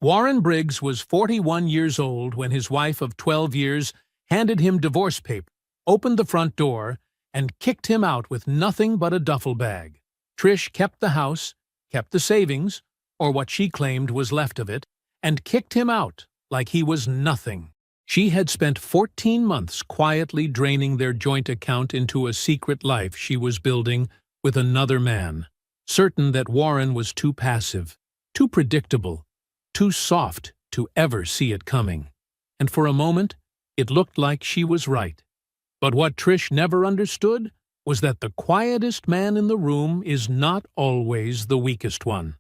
Warren Briggs was 41 years old when his wife of 12 years handed him divorce papers, opened the front door, and kicked him out with nothing but a duffel bag. Trish kept the house, kept the savings, or what she claimed was left of it, and kicked him out like he was nothing. She had spent 14 months quietly draining their joint account into a secret life she was building with another man, certain that Warren was too passive, too predictable, too soft to ever see it coming. And for a moment, it looked like she was right. But what Trish never understood was that the quietest man in the room is not always the weakest one.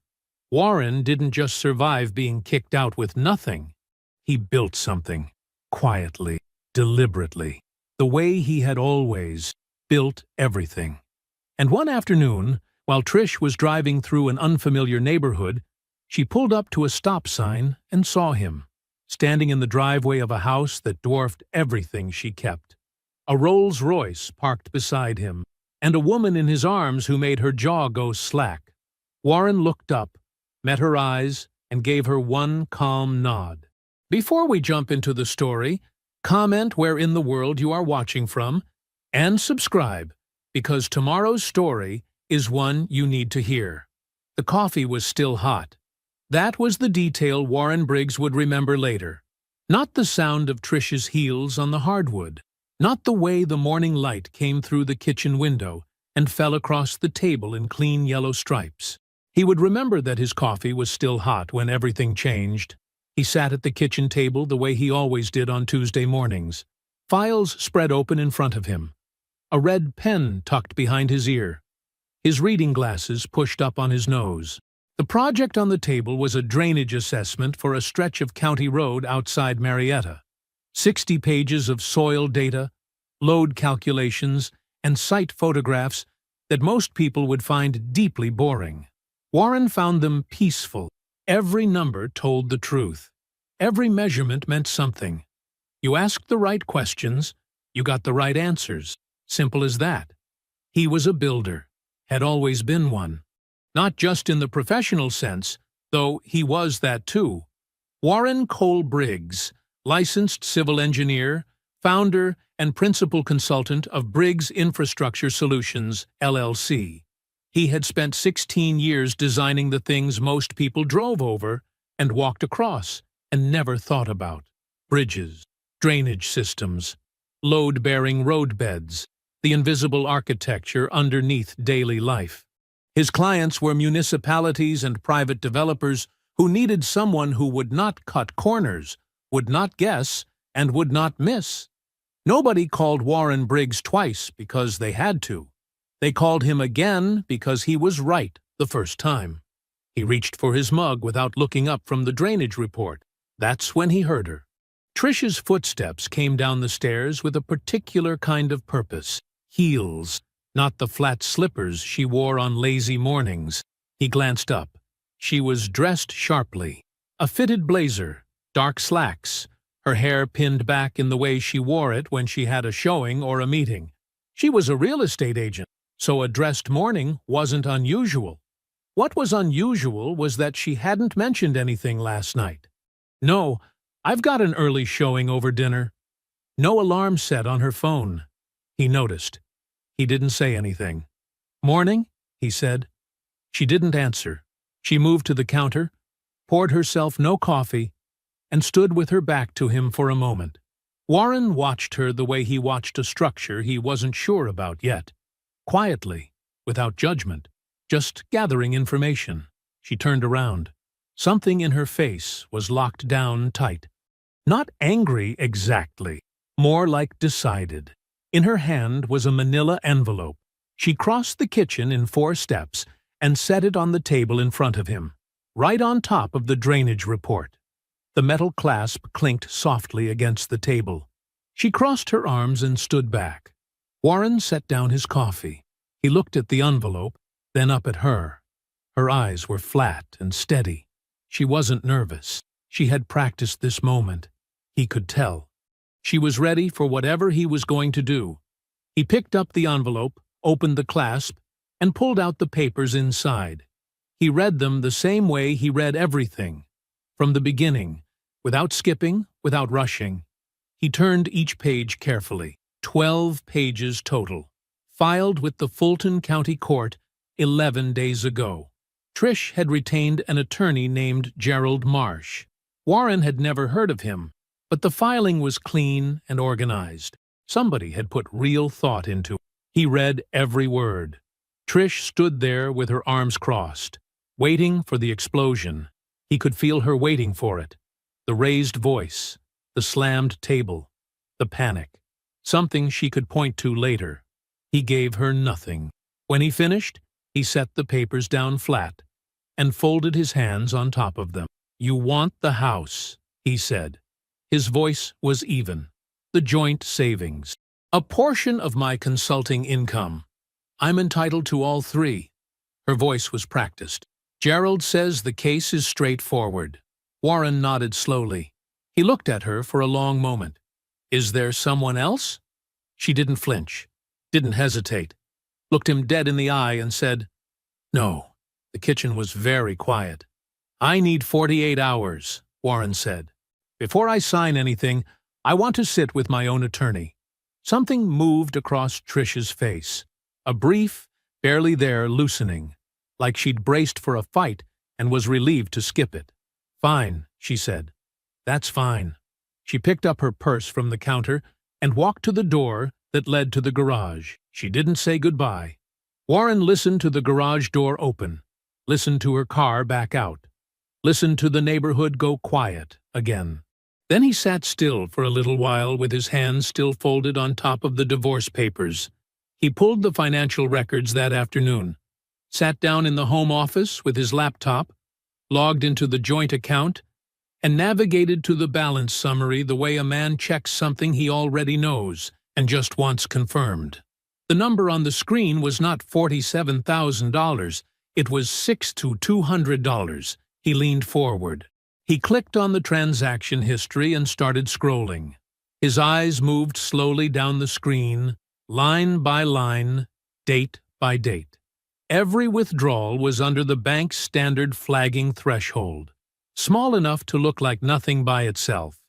Warren didn't just survive being kicked out with nothing. He built something, quietly, deliberately, the way he had always built everything. And one afternoon, while Trish was driving through an unfamiliar neighborhood, she pulled up to a stop sign and saw him, standing in the driveway of a house that dwarfed everything she kept. A Rolls-Royce parked beside him, and a woman in his arms who made her jaw go slack. Warren looked up, met her eyes, and gave her one calm nod. Before we jump into the story, comment where in the world you are watching from, and subscribe, because tomorrow's story is one you need to hear. The coffee was still hot. That was the detail Warren Briggs would remember later. Not the sound of Trish's heels on the hardwood. Not the way the morning light came through the kitchen window and fell across the table in clean yellow stripes. He would remember that his coffee was still hot when everything changed. He sat at the kitchen table the way he always did on Tuesday mornings. Files spread open in front of him. A red pen tucked behind his ear. His reading glasses pushed up on his nose. The project on the table was a drainage assessment for a stretch of county road outside Marietta. 60 pages of soil data, load calculations, and site photographs that most people would find deeply boring. Warren found them peaceful. Every number told the truth. Every measurement meant something. You asked the right questions, you got the right answers. Simple as that. He was a builder, had always been one. Not just in the professional sense, though he was that too. Warren Cole Briggs, licensed civil engineer, founder and principal consultant of Briggs Infrastructure Solutions, LLC. He had spent 16 years designing the things most people drove over and walked across and never thought about. Bridges, drainage systems, load-bearing roadbeds, the invisible architecture underneath daily life. His clients were municipalities and private developers who needed someone who would not cut corners, would not guess, and would not miss. Nobody called Warren Briggs twice because they had to. They called him again because he was right the first time. He reached for his mug without looking up from the drainage report. That's when he heard her. Trish's footsteps came down the stairs with a particular kind of purpose. Heels, not the flat slippers she wore on lazy mornings. He glanced up. She was dressed sharply. A fitted blazer, dark slacks, her hair pinned back in the way she wore it when she had a showing or a meeting. She was a real estate agent, so a dressed morning wasn't unusual. What was unusual was that she hadn't mentioned anything last night. No, I've got an early showing over dinner. No alarm set on her phone. He noticed. He didn't say anything. Morning, he said. She didn't answer. She moved to the counter, poured herself no coffee, and stood with her back to him for a moment. Warren watched her the way he watched a structure he wasn't sure about yet. Quietly, without judgment, just gathering information. She turned around. Something in her face was locked down tight. Not angry exactly, more like decided. In her hand was a manila envelope. She crossed the kitchen in 4 steps and set it on the table in front of him, right on top of the drainage report. The metal clasp clinked softly against the table. She crossed her arms and stood back. Warren set down his coffee. He looked at the envelope, then up at her. Her eyes were flat and steady. She wasn't nervous. She had practiced this moment. He could tell. She was ready for whatever he was going to do. He picked up the envelope, opened the clasp, and pulled out the papers inside. He read them the same way he read everything. From the beginning, without skipping, without rushing. He turned each page carefully. 12 pages total. Filed with the Fulton County Court 11 days ago. Trish had retained an attorney named Gerald Marsh. Warren had never heard of him, but the filing was clean and organized. Somebody had put real thought into it. He read every word. Trish stood there with her arms crossed, waiting for the explosion. He could feel her waiting for it. The raised voice, the slammed table, the panic. Something she could point to later. He gave her nothing. When he finished, he set the papers down flat and folded his hands on top of them. "You want the house," he said. His voice was even. "The joint savings. A portion of my consulting income. I'm entitled to all three." Her voice was practiced. "Gerald says the case is straightforward." Warren nodded slowly. He looked at her for a long moment. "Is there someone else?" She didn't flinch, didn't hesitate, looked him dead in the eye and said, "No." The kitchen was very quiet. "I need 48 hours, Warren said. "Before I sign anything, I want to sit with my own attorney." Something moved across Trish's face. A brief, barely there loosening, like she'd braced for a fight and was relieved to skip it. "Fine," she said. "That's fine." She picked up her purse from the counter and walked to the door that led to the garage. She didn't say goodbye. Warren listened to the garage door open, listened to her car back out, listened to the neighborhood go quiet again. Then he sat still for a little while with his hands still folded on top of the divorce papers. He pulled the financial records that afternoon, sat down in the home office with his laptop, logged into the joint account, and navigated to the balance summary the way a man checks something he already knows and just wants confirmed. The number on the screen was not $47,000. It was $6,200. He leaned forward. He clicked on the transaction history and started scrolling. His eyes moved slowly down the screen, line by line, date by date. Every withdrawal was under the bank's standard flagging threshold, small enough to look like nothing by itself.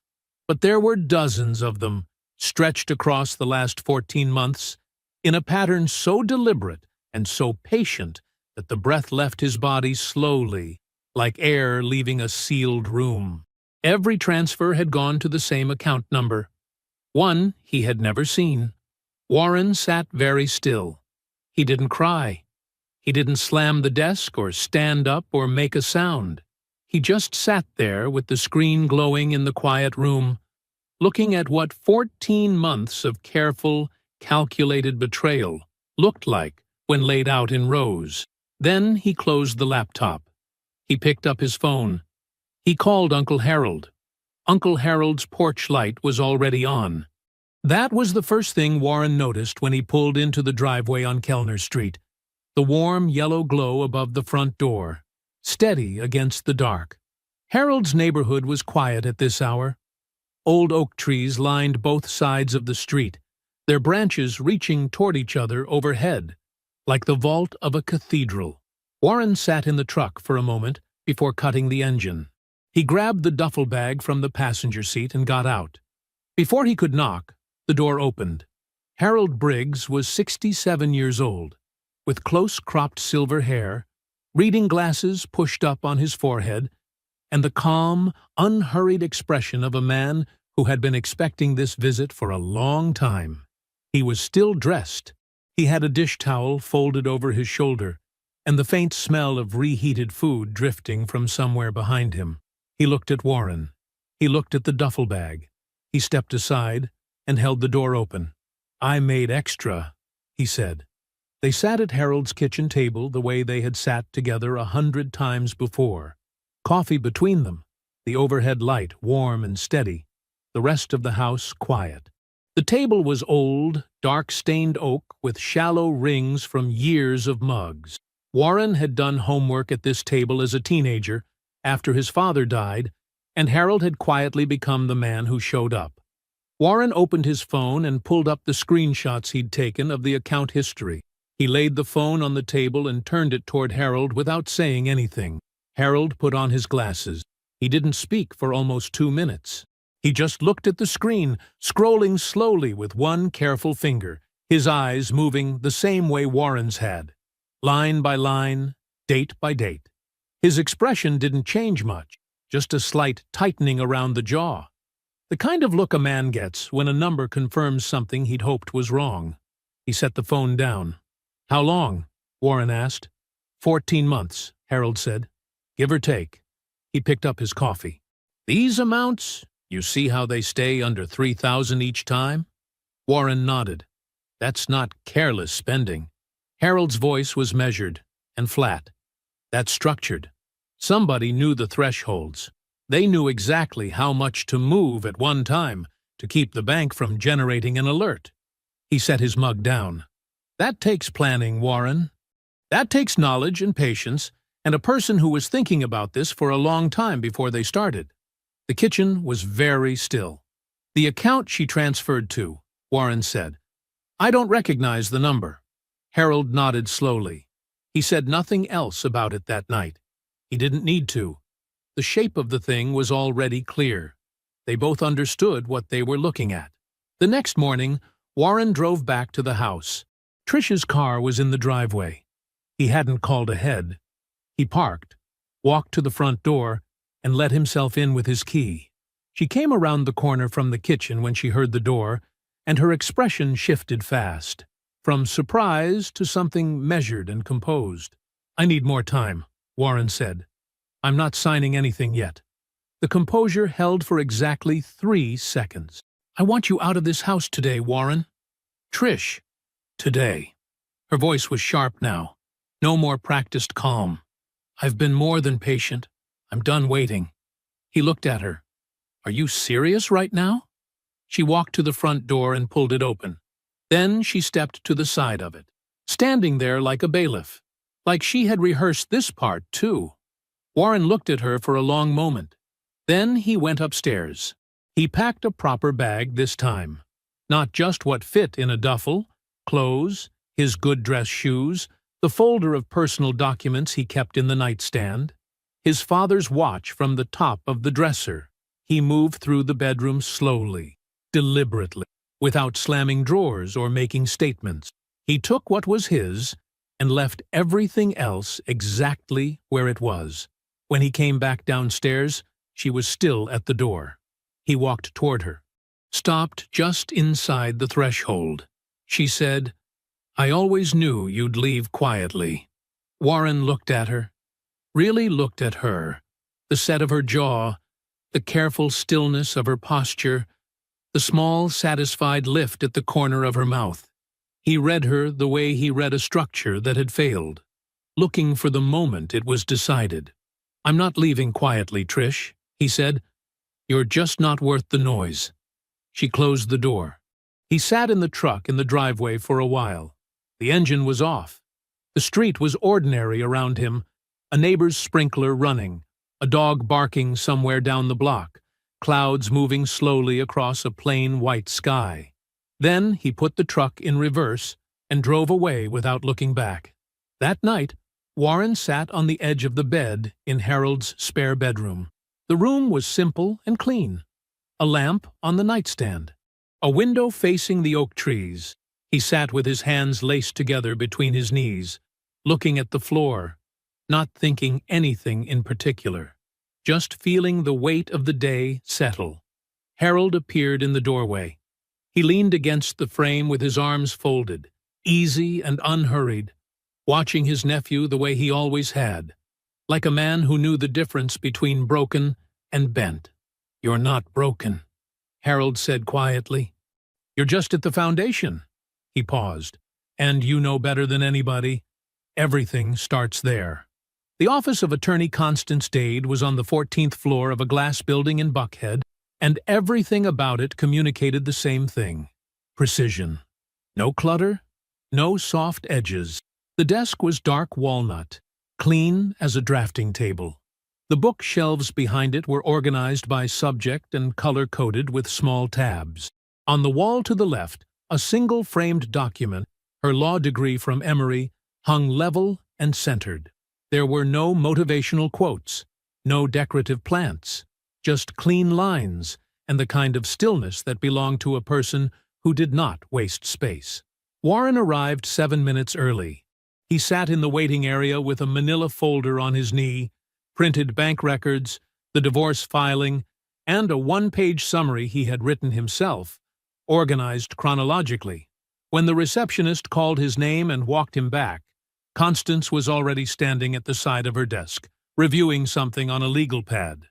But there were dozens of them, stretched across the last 14 months, in a pattern so deliberate and so patient that the breath left his body slowly, like air leaving a sealed room. Every transfer had gone to the same account number, one he had never seen. Warren sat very still. He didn't cry. He didn't slam the desk or stand up or make a sound. He just sat there with the screen glowing in the quiet room, looking at what 14 months of careful, calculated betrayal looked like when laid out in rows. Then he closed the laptop. He picked up his phone. He called Uncle Harold. Uncle Harold's porch light was already on. That was the first thing Warren noticed when he pulled into the driveway on Kellner Street. The warm yellow glow above the front door, steady against the dark. Harold's neighborhood was quiet at this hour. Old oak trees lined both sides of the street, their branches reaching toward each other overhead, like the vault of a cathedral. Warren sat in the truck for a moment before cutting the engine. He grabbed the duffel bag from the passenger seat and got out. Before he could knock, the door opened. Harold Briggs was 67 years old, with close-cropped silver hair, reading glasses pushed up on his forehead, and the calm, unhurried expression of a man who had been expecting this visit for a long time. He was still dressed. He had a dish towel folded over his shoulder, and the faint smell of reheated food drifting from somewhere behind him. He looked at Warren. He looked at the duffel bag. He stepped aside and held the door open. "I made extra," he said. They sat at Harold's kitchen table the way they had sat together 100 times before. Coffee between them, the overhead light warm and steady, the rest of the house quiet. The table was old, dark-stained oak with shallow rings from years of mugs. Warren had done homework at this table as a teenager after his father died, and Harold had quietly become the man who showed up. Warren opened his phone and pulled up the screenshots he'd taken of the account history. He laid the phone on the table and turned it toward Harold without saying anything. Harold put on his glasses. He didn't speak for almost 2 minutes. He just looked at the screen, scrolling slowly with one careful finger, his eyes moving the same way Warren's had, line by line, date by date. His expression didn't change much, just a slight tightening around the jaw. The kind of look a man gets when a number confirms something he'd hoped was wrong. He set the phone down. "How long?" Warren asked. 14 months, Harold said. "Give or take." He picked up his coffee. "These amounts? You see how they stay under 3,000 each time?" Warren nodded. "That's not careless spending." Harold's voice was measured and flat. "That's structured. Somebody knew the thresholds. They knew exactly how much to move at one time to keep the bank from generating an alert." He set his mug down. "That takes planning, Warren. That takes knowledge and patience, and a person who was thinking about this for a long time before they started." The kitchen was very still. "The account she transferred to," Warren said. "I don't recognize the number." Harold nodded slowly. He said nothing else about it that night. He didn't need to. The shape of the thing was already clear. They both understood what they were looking at. The next morning, Warren drove back to the house. Trish's car was in the driveway. He hadn't called ahead. He parked, walked to the front door, and let himself in with his key. She came around the corner from the kitchen when she heard the door, and her expression shifted fast, from surprise to something measured and composed. "I need more time," Warren said. "I'm not signing anything yet." The composure held for exactly 3 seconds. "I want you out of this house today, Warren." "Trish." "Today." Her voice was sharp now. No more practiced calm. "I've been more than patient. I'm done waiting." He looked at her. "Are you serious right now?" She walked to the front door and pulled it open. Then she stepped to the side of it, standing there like a bailiff, like she had rehearsed this part too. Warren looked at her for a long moment. Then he went upstairs. He packed a proper bag this time. Not just what fit in a duffel, clothes, his good-dress shoes, the folder of personal documents he kept in the nightstand, his father's watch from the top of the dresser. He moved through the bedroom slowly, deliberately, without slamming drawers or making statements. He took what was his and left everything else exactly where it was. When he came back downstairs, she was still at the door. He walked toward her, stopped just inside the threshold. She said, "I always knew you'd leave quietly." Warren looked at her, really looked at her, the set of her jaw, the careful stillness of her posture, the small, satisfied lift at the corner of her mouth. He read her the way he read a structure that had failed, looking for the moment it was decided. "I'm not leaving quietly, Trish," he said. "You're just not worth the noise." She closed the door. He sat in the truck in the driveway for a while. The engine was off. The street was ordinary around him, a neighbor's sprinkler running, a dog barking somewhere down the block, clouds moving slowly across a plain white sky. Then he put the truck in reverse and drove away without looking back. That night, Warren sat on the edge of the bed in Harold's spare bedroom. The room was simple and clean. A lamp on the nightstand. A window facing the oak trees. He sat with his hands laced together between his knees, looking at the floor, not thinking anything in particular, just feeling the weight of the day settle. Harold appeared in the doorway. He leaned against the frame with his arms folded, easy and unhurried, watching his nephew the way he always had, like a man who knew the difference between broken and bent. "You're not broken," Harold said quietly. "You're just at the foundation." He paused. "And you know better than anybody. Everything starts there." The office of Attorney Constance Dade was on the 14th floor of a glass building in Buckhead, and everything about it communicated the same thing: precision. No clutter, no soft edges. The desk was dark walnut, clean as a drafting table. The bookshelves behind it were organized by subject and color-coded with small tabs. On the wall to the left, a single framed document, her law degree from Emory, hung level and centered. There were no motivational quotes, No decorative plants, just clean lines and the kind of stillness that belonged to a person who did not waste space. Warren arrived 7 minutes early. He sat in the waiting area with a manila folder on his knee, printed bank records, the divorce filing, and a one-page summary he had written himself, organized chronologically. When the receptionist called his name and walked him back, Constance was already standing at the side of her desk, reviewing something on a legal pad.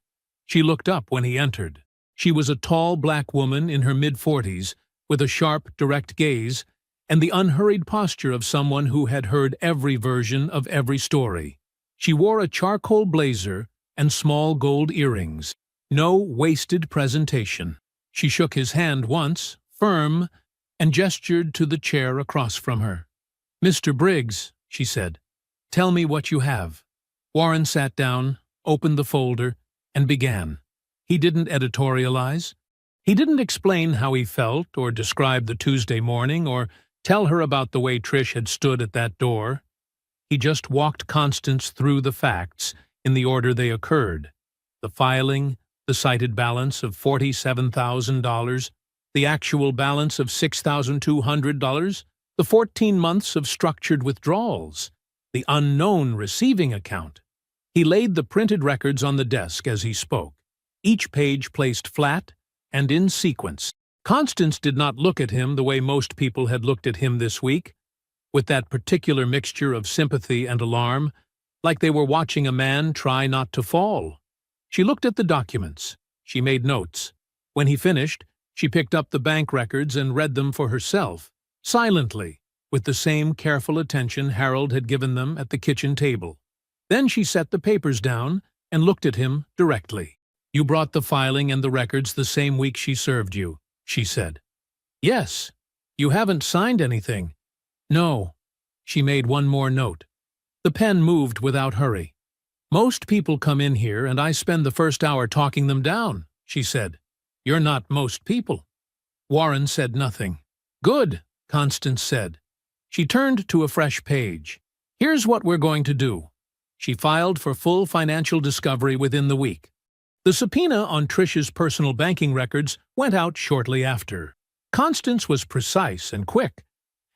She looked up when he entered. She was a tall black woman in her mid-40s, with a sharp, direct gaze, and the unhurried posture of someone who had heard every version of every story. She wore a charcoal blazer and small gold earrings. No wasted presentation. She shook his hand once, firm, and gestured to the chair across from her. "Mr. Briggs," she said, "tell me what you have." Warren sat down, opened the folder, and began. He didn't editorialize. He didn't explain how he felt or describe the Tuesday morning or tell her about the way Trish had stood at that door. He just walked Constance through the facts in the order they occurred. The filing, the cited balance of $47,000, the actual balance of $6,200, the 14 months of structured withdrawals, the unknown receiving account. He laid the printed records on the desk as he spoke, each page placed flat and in sequence. Constance did not look at him the way most people had looked at him this week, with that particular mixture of sympathy and alarm, like they were watching a man try not to fall. She looked at the documents. She made notes. When he finished, she picked up the bank records and read them for herself, silently, with the same careful attention Harold had given them at the kitchen table. Then she set the papers down and looked at him directly. "You brought the filing and the records the same week she served you," she said. "Yes. You haven't signed anything." "No." She made one more note. The pen moved without hurry. "Most people come in here and I spend the first hour talking them down," she said. "You're not most people." Warren said nothing. "Good," Constance said. She turned to a fresh page. "Here's what we're going to do." She filed for full financial discovery within the week. The subpoena on Trish's personal banking records went out shortly after. Constance was precise and quick,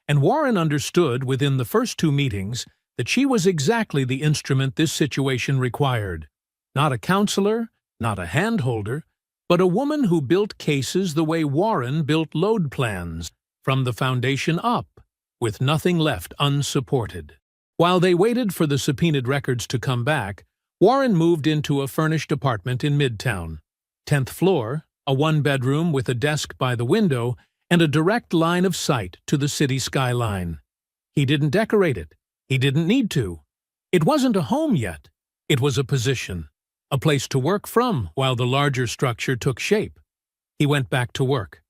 and Warren understood within the first 2 meetings that she was exactly the instrument this situation required. Not a counselor, not a handholder, but a woman who built cases the way Warren built load plans, from the foundation up, with nothing left unsupported. While they waited for the subpoenaed records to come back, Warren moved into a furnished apartment in Midtown. 10th floor, a one-bedroom with a desk by the window and a direct line of sight to the city skyline. He didn't decorate it. He didn't need to. It wasn't a home yet. It was a position, a place to work from while the larger structure took shape. He went back to work.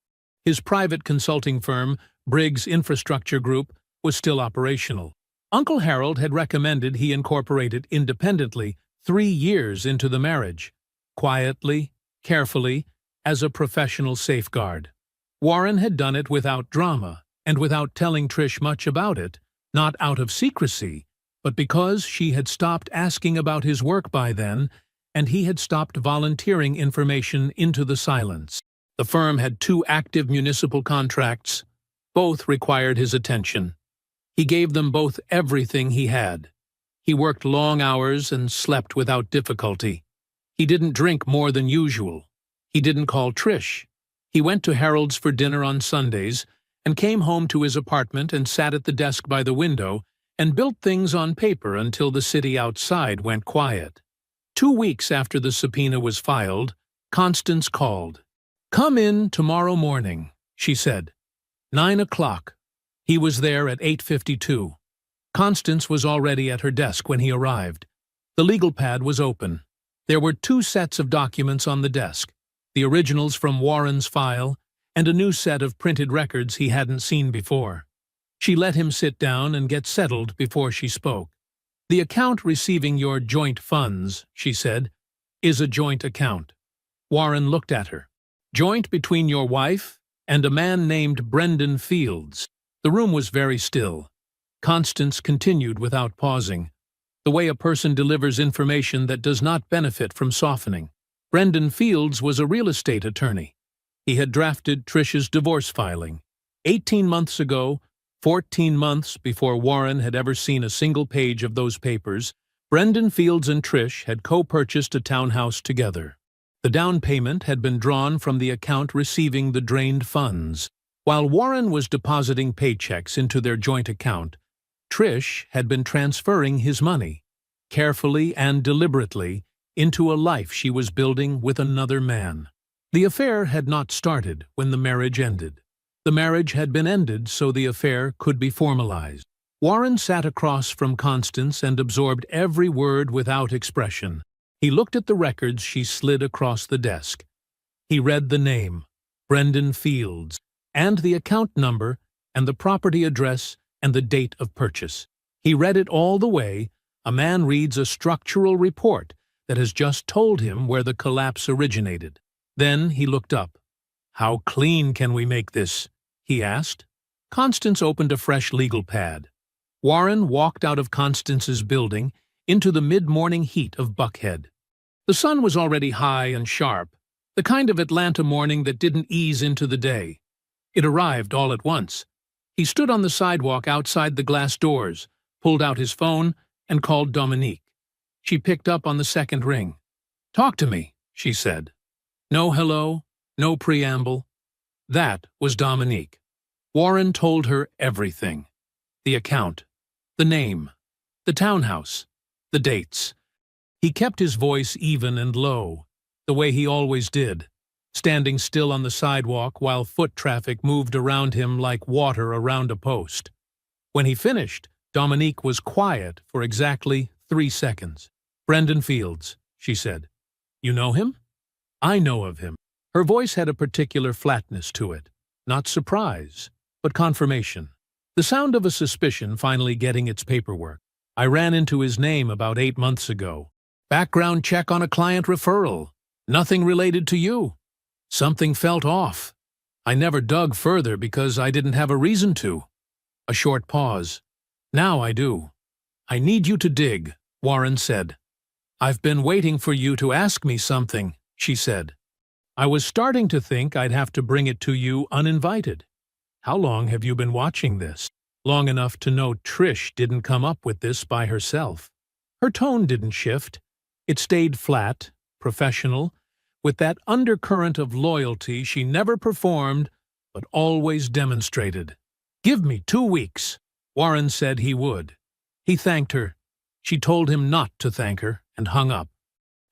His private consulting firm, Briggs Infrastructure Group, was still operational. Uncle Harold had recommended he incorporate it independently 3 years into the marriage, quietly, carefully, as a professional safeguard. Warren had done it without drama and without telling Trish much about it, not out of secrecy, but because she had stopped asking about his work by then, and he had stopped volunteering information into the silence. The firm had 2 active municipal contracts. Both required his attention. He gave them both everything he had. He worked long hours and slept without difficulty. He didn't drink more than usual. He didn't call Trish. He went to Harold's for dinner on Sundays and came home to his apartment and sat at the desk by the window and built things on paper until the city outside went quiet. 2 weeks after the subpoena was filed, Constance called. "Come in tomorrow morning," she said. 9 o'clock. He was there at 8:52. Constance was already at her desk when he arrived. The legal pad was open. There were 2 sets of documents on the desk, the originals from Warren's file and a new set of printed records he hadn't seen before. She let him sit down and get settled before she spoke. "The account receiving your joint funds," she said, "is a joint account." Warren looked at her. "Joint between your wife and a man named Brendan Fields." The room was very still. Constance continued without pausing. the way a person delivers information that does not benefit from softening. Brendan Fields was a real estate attorney. He had drafted Trish's divorce filing. 18 months ago, 14 months before Warren had ever seen a single page of those papers, Brendan Fields and Trish had co-purchased a townhouse together. The down payment had been drawn from the account receiving the drained funds. While Warren was depositing paychecks into their joint account, Trish had been transferring his money, carefully and deliberately, into a life she was building with another man. The affair had not started when the marriage ended. The marriage had been ended so the affair could be formalized. Warren sat across from Constance and absorbed every word without expression. He looked at the records she slid across the desk. He read the name, Brendan Fields, and the account number, and the property address, and the date of purchase. He read it all the way a man reads a structural report that has just told him where the collapse originated. Then he looked up. "How clean can we make this?" he asked. Constance opened a fresh legal pad. Warren walked out of Constance's building into the mid-morning heat of Buckhead. The sun was already high and sharp, the kind of Atlanta morning that didn't ease into the day. It arrived all at once. He stood on the sidewalk outside the glass doors, pulled out his phone, and called Dominique. She picked up on the second ring. "Talk to me," she said. No hello, no preamble. That was Dominique. Warren told her everything. The account, the name, the townhouse, the dates. He kept his voice even and low, the way he always did, standing still on the sidewalk while foot traffic moved around him like water around a post. When he finished, Dominique was quiet for exactly 3 seconds. "Brendan Fields," she said. "You know him?" "I know of him." Her voice had a particular flatness to it, not surprise, but confirmation. The sound of a suspicion finally getting its paperwork. "I ran into his name about 8 months ago. Background check on a client referral. Nothing related to you. Something felt off. I never dug further because I didn't have a reason to." A short pause. "Now I do." "I need you to dig," Warren said. "I've been waiting for you to ask me something," she said. "I was starting to think I'd have to bring it to you uninvited. How long have you been watching this?" "Long enough to know Trish didn't come up with this by herself." Her tone didn't shift. It stayed flat, professional, with that undercurrent of loyalty she never performed but always demonstrated. "Give me 2 weeks." Warren said he would. He thanked her. She told him not to thank her and hung up.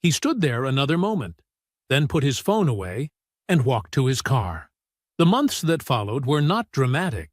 He stood there another moment, then put his phone away and walked to his car. The months that followed were not dramatic.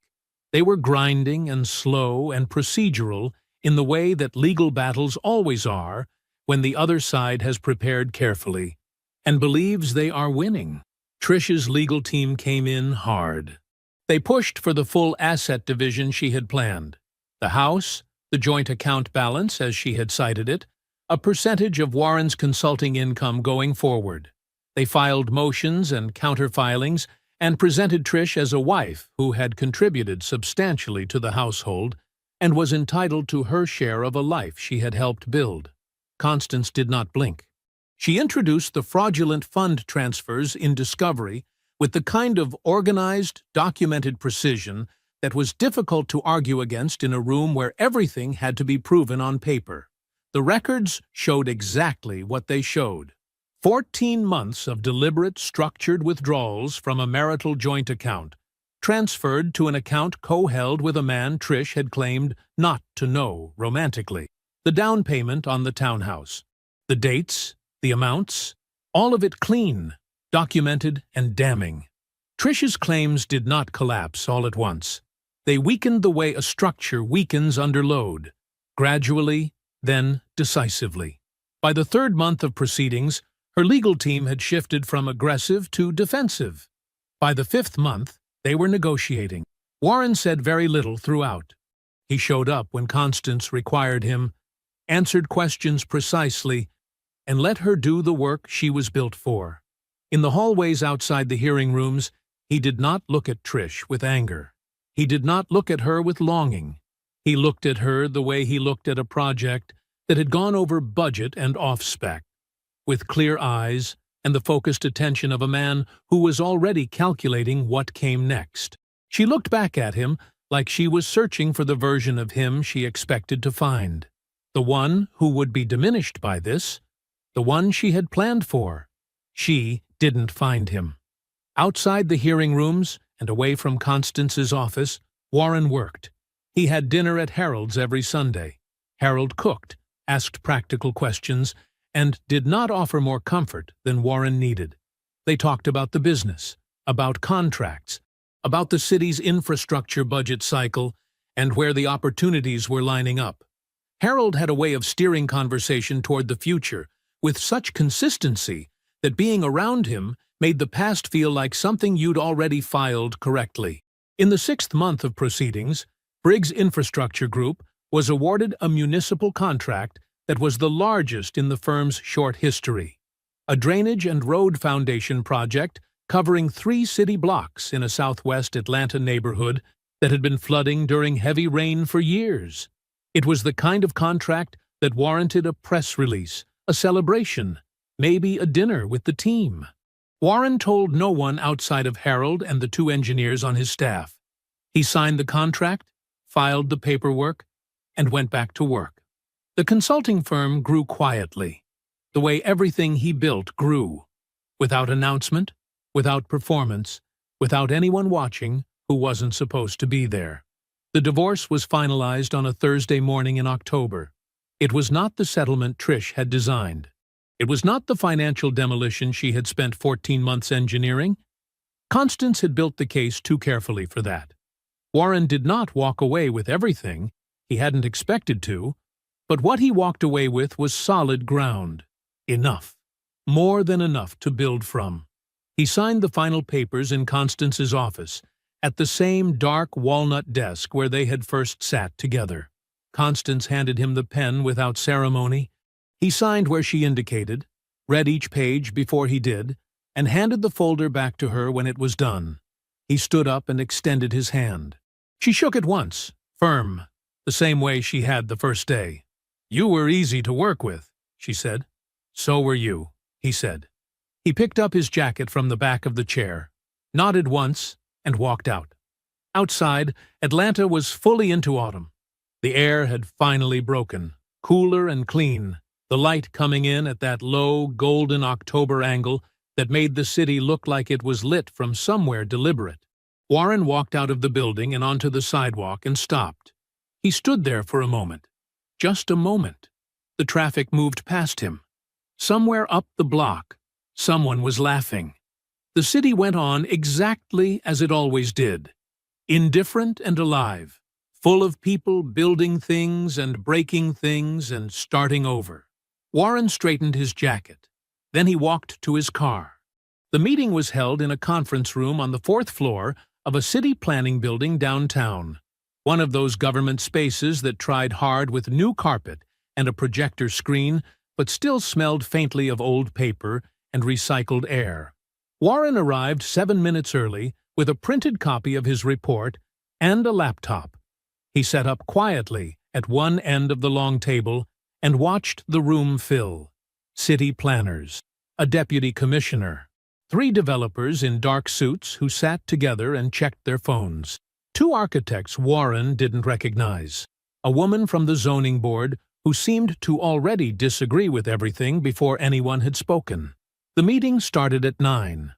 They were grinding and slow and procedural in the way that legal battles always are when the other side has prepared carefully and believes they are winning. Trish's legal team came in hard. They pushed for the full asset division she had planned. The house, the joint account balance as she had cited it, a percentage of Warren's consulting income going forward. They filed motions and counter-filings and presented Trish as a wife who had contributed substantially to the household and was entitled to her share of a life she had helped build. Constance did not blink. She introduced the fraudulent fund transfers in discovery with the kind of organized, documented precision that was difficult to argue against in a room where everything had to be proven on paper. The records showed exactly what they showed. 14 months of deliberate, structured withdrawals from a marital joint account, transferred to an account co-held with a man Trish had claimed not to know romantically. The down payment on the townhouse. The dates, the amounts, all of it clean, documented and damning. Trish's claims did not collapse all at once. They weakened the way a structure weakens under load, gradually, then decisively. By the 3rd month of proceedings, her legal team had shifted from aggressive to defensive. By the 5th month, they were negotiating. Warren said very little throughout. He showed up when Constance required him, answered questions precisely, and let her do the work she was built for. In the hallways outside the hearing rooms, he did not look at Trish with anger. He did not look at her with longing. He looked at her the way he looked at a project that had gone over budget and off-spec, with clear eyes and the focused attention of a man who was already calculating what came next. She looked back at him like she was searching for the version of him she expected to find. The one who would be diminished by this, the one she had planned for. She didn't find him. Outside the hearing rooms and away from Constance's office, Warren worked. He had dinner at Harold's every Sunday. Harold cooked, asked practical questions, and did not offer more comfort than Warren needed. They talked about the business, about contracts, about the city's infrastructure budget cycle, and where the opportunities were lining up. Harold had a way of steering conversation toward the future with such consistency that being around him made the past feel like something you'd already filed correctly. In the 6th month of proceedings, Briggs Infrastructure Group was awarded a municipal contract that was the largest in the firm's short history. A drainage and road foundation project covering 3 city blocks in a southwest Atlanta neighborhood that had been flooding during heavy rain for years. It was the kind of contract that warranted a press release, a celebration, maybe a dinner with the team. Warren told no one outside of Harold and the 2 engineers on his staff. He signed the contract, filed the paperwork, and went back to work. The consulting firm grew quietly, the way everything he built grew, without announcement, without performance, without anyone watching who wasn't supposed to be there. The divorce was finalized on a Thursday morning in October. It was not the settlement Trish had designed. It was not the financial demolition she had spent 14 months engineering. Constance had built the case too carefully for that. Warren did not walk away with everything. He hadn't expected to. But what he walked away with was solid ground. Enough. More than enough to build from. He signed the final papers in Constance's office, at the same dark walnut desk where they had first sat together. Constance handed him the pen without ceremony. He signed where she indicated, read each page before he did, and handed the folder back to her when it was done. He stood up and extended his hand. She shook it once, firm, the same way she had the first day. "You were easy to work with," she said. "So were you," he said. He picked up his jacket from the back of the chair, nodded once, and walked out. Outside, Atlanta was fully into autumn. The air had finally broken, cooler and clean, the light coming in at that low, golden October angle that made the city look like it was lit from somewhere deliberate. Warren walked out of the building and onto the sidewalk and stopped. He stood there for a moment. Just a moment. The traffic moved past him. Somewhere up the block, someone was laughing. The city went on exactly as it always did. Indifferent and alive. Full of people building things and breaking things and starting over. Warren straightened his jacket. Then he walked to his car. The meeting was held in a conference room on the 4th floor of a city planning building downtown. One of those government spaces that tried hard with new carpet and a projector screen, but still smelled faintly of old paper and recycled air. Warren arrived 7 minutes early with a printed copy of his report and a laptop. He sat up quietly at one end of the long table and watched the room fill. City planners, a deputy commissioner, 3 developers in dark suits who sat together and checked their phones. 2 architects Warren didn't recognize. A woman from the zoning board who seemed to already disagree with everything before anyone had spoken. The meeting started at 9.